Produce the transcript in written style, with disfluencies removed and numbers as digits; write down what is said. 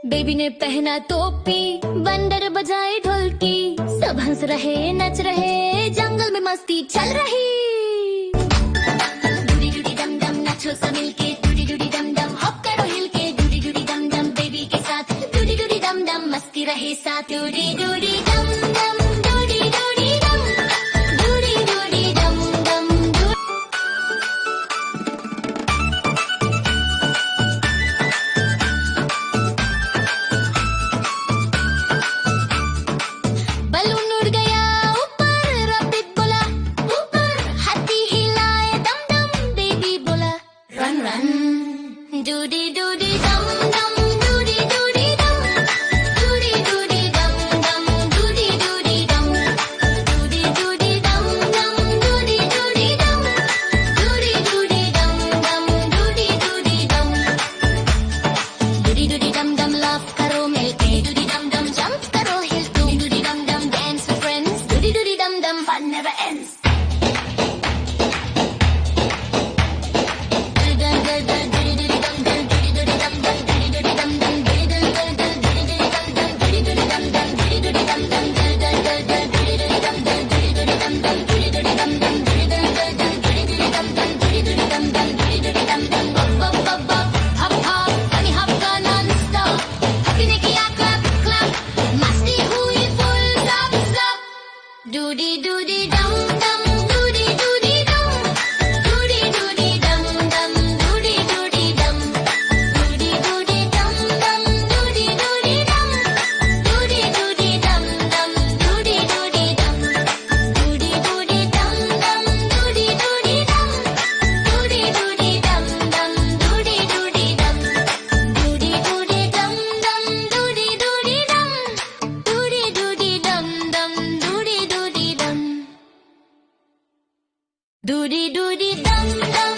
Baby ने पहना टोपी, बंदर बजाए ढोलकी, सब हंस रहे नच रहे, जंगल में मस्ती चल रही। डूडी डूडी डम डम नाचो सब मिलके, डूडी डूडी डम डम हॉप करो हिल के, डूडी डूडी डम डम बेबी के साथ, डूडी डूडी डम डम मस्ती रहे साथ, डूडी डूडी डम डम डूडी डूडी डम, डूडी डूडी डम डम बलून उड़ गया ऊपर, रॉकेट बोला ऊपर, हाथी हिलाए दम दम, बेबी बोला रन रन, डूडी डूडी डम डम डूडी डूडी डम, डूडी डूडी डम डम डूडी डूडी डम, डूडी डूडी डम डम डूडी डूडी डम, डूडी डूडी डम डम डूडी डूडी डम, डूडी डूडी डम डम लाफ करो मिलके, डूडी डम डम जंप करो हिल तुम, डूडी डम डम dance with friends, Dudi Dudi डम डम fun never ends. Doody doody dum dum, doody doody dum, doody doody dum dum, doody doody dum, doody doody dum dum, doody doody dum, doody doody dum dum, doody doody dum, doody doody dum dum, doody doody dum, doody doody dum dum, doody doody dum, doody doody dum dum, doody doody dum, doody doody dum dum, doody doody dum, doody doody dum dum.